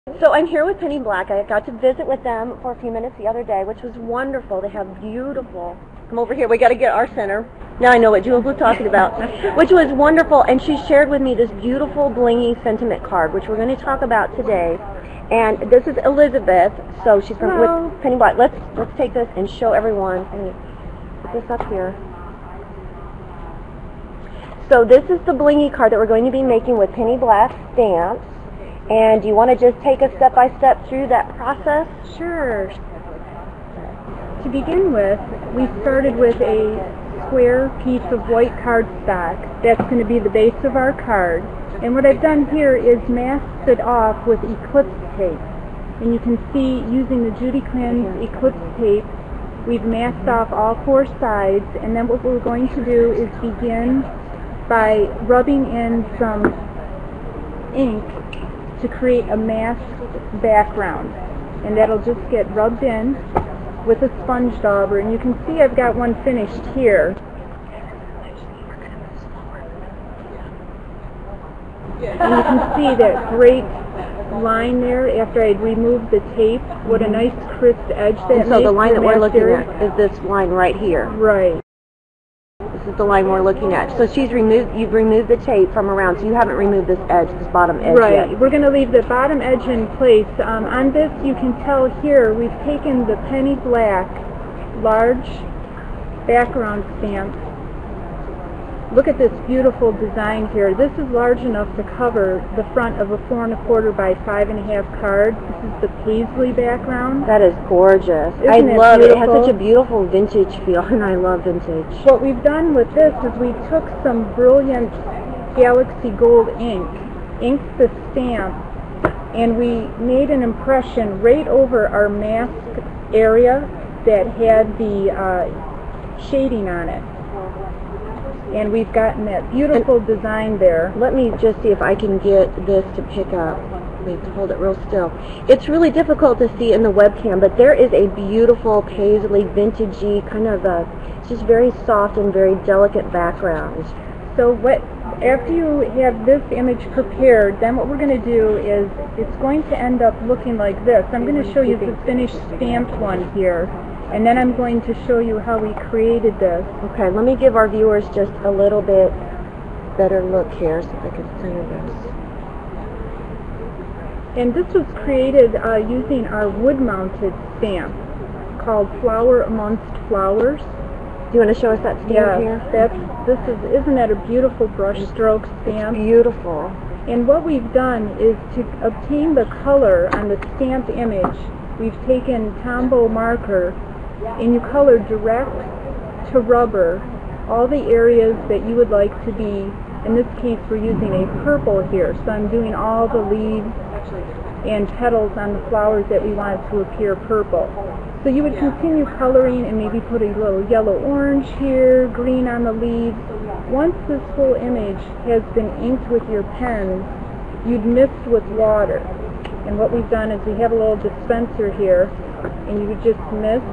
So I'm here with Penny Black. I got to visit with them for a few minutes the other day, which was wonderful. They have beautiful, come over here, we got to get our center. Now I know what Jules was talking about, which was wonderful. And she shared with me this beautiful blingy sentiment card, which we're going to talk about today. And this is Elizabeth, so she's from with Penny Black. Let's take this and show everyone. And put this up here. So this is the blingy card that we're going to be making with Penny Black stamps. And do you want to just take us step-by-step through that process? Sure. To begin with, we started with a square piece of white cardstock. That's going to be the base of our card. And what I've done here is masked it off with Eclipse tape. And you can see, using the Judy Clan's Eclipse tape, we've masked off all four sides. And then what we're going to do is begin by rubbing in some ink to create a masked background, and that'll just get rubbed in with a sponge dauber. And you can see I've got one finished here. And you can see that great line there after I'd removed the tape. What a nice crisp edge that makes. So the line that we're looking at is this line right here. Right. This is the line we're looking at. So you've removed the tape from around, so you haven't removed this edge, this bottom edge yet. Right. We're going to leave the bottom edge in place. On this, you can tell here, we've taken the Penny Black large background stamp. Look at this beautiful design here. This is large enough to cover the front of a 4 1/4 by 5 1/2 card. This is the paisley background. That is gorgeous. I love it. It has such a beautiful vintage feel, and I love vintage. What we've done with this is we took some brilliant Galaxy Gold ink, inked the stamp, and we made an impression right over our mask area that had the shading on it. And we've gotten that beautiful design there. Let me just see if I can get this to pick up. Let me hold it real still. It's really difficult to see in the webcam, but there is a beautiful paisley, vintagey, kind of it's just very soft and very delicate background. So after you have this image prepared, then what we're going to do is it's going to end up looking like this. I'm going to show you the finished stamped one here. And then I'm going to show you how we created this. Okay, let me give our viewers just a little bit better look here so I can center this. And this was created using our wood-mounted stamp called Flower Amongst Flowers. Do you want to show us that stamp here? Isn't that a beautiful brush stroke stamp? It's beautiful. And what we've done is to obtain the color on the stamped image, we've taken Tombow marker and you color direct to rubber all the areas that you would like to be. In this case, we're using a purple here, so I'm doing all the leaves and petals on the flowers that we want to appear purple. So you would continue coloring and maybe put a little yellow-orange here, green on the leaves. Once this whole image has been inked with your pens, you'd mist with water. And what we've done is we have a little dispenser here, and you would just mist.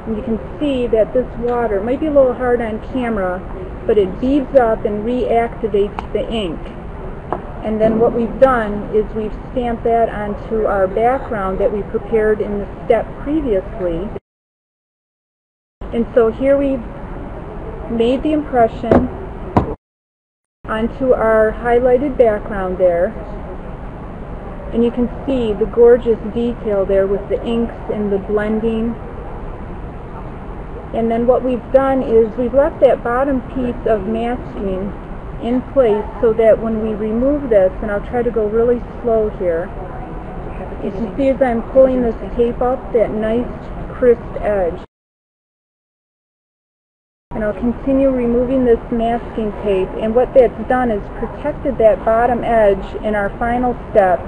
And you can see that this water might be a little hard on camera, but it beads up and reactivates the ink. And then what we've done is we've stamped that onto our background that we prepared in the step previously. And so here we've made the impression onto our highlighted background there. And you can see the gorgeous detail there with the inks and the blending. And then what we've done is we've left that bottom piece of masking in place so that when we remove this, and I'll try to go really slow here, you can see as I'm pulling this tape up, that nice crisp edge. And I'll continue removing this masking tape, and what that's done is protected that bottom edge in our final step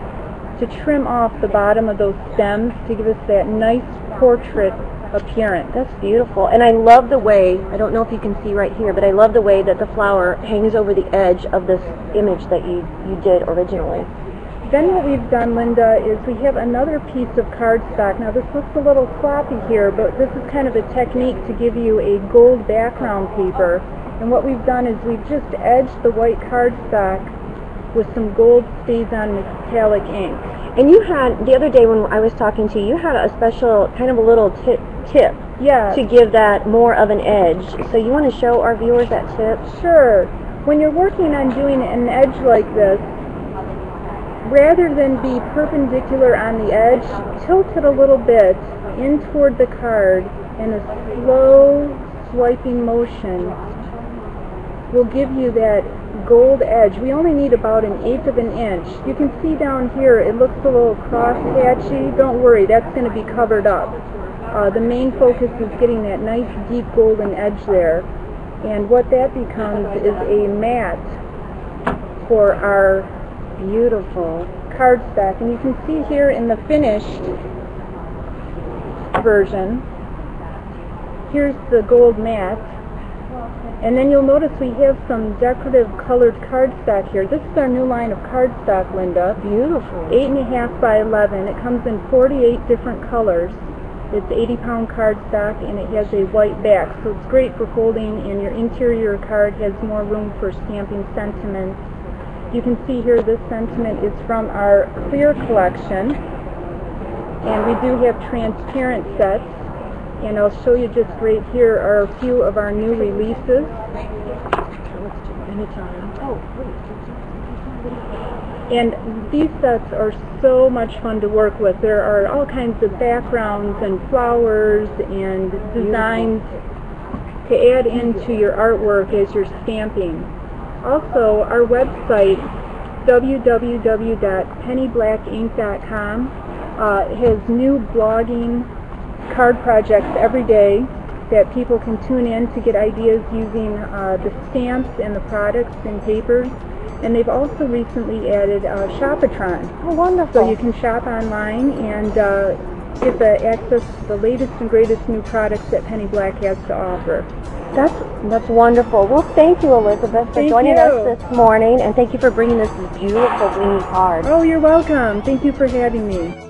to trim off the bottom of those stems to give us that nice portrait appearance. That's beautiful. And I love the way, I don't know if you can see right here, but I love the way that the flower hangs over the edge of this image that you did originally. Then what we've done, Linda, is we have another piece of cardstock. Now this looks a little sloppy here, but this is kind of a technique to give you a gold background paper. And what we've done is we've just edged the white cardstock with some gold stays-on metallic ink. And you had, the other day when I was talking to you, you had a special, kind of a little tip Yeah. to give that more of an edge. So you want to show our viewers that tip? Sure. When you're working on doing an edge like this, rather than be perpendicular on the edge, tilt it a little bit in toward the card, and a slow swiping motion will give you that gold edge. We only need about 1/8 of an inch. You can see down here it looks a little cross-hatchy. Don't worry, that's going to be covered up. The main focus is getting that nice deep golden edge there, and what that becomes is a mat for our beautiful cardstock. And you can see here in the finished version, here's the gold mat. And then you'll notice we have some decorative colored cardstock here. This is our new line of cardstock, Linda. Beautiful. 8.5 by 11. It comes in 48 different colors. It's 80-pound cardstock, and it has a white back, so it's great for folding, and your interior card has more room for stamping sentiments. You can see here this sentiment is from our clear collection, and we do have transparent sets. And I'll show you just right here are a few of our new releases. And these sets are so much fun to work with. There are all kinds of backgrounds and flowers and designs to add into your artwork as you're stamping. Also, our website, www.pennyblacking.com, has new blogging card projects every day that people can tune in to get ideas using the stamps and the products and papers. And they've also recently added Shopatron. Oh, wonderful. So you can shop online and get the access to the latest and greatest new products that Penny Black has to offer. That's wonderful. Well, thank you, Elizabeth, for joining us this morning, and thank you for bringing this beautiful blingy card. Oh, you're welcome. Thank you for having me.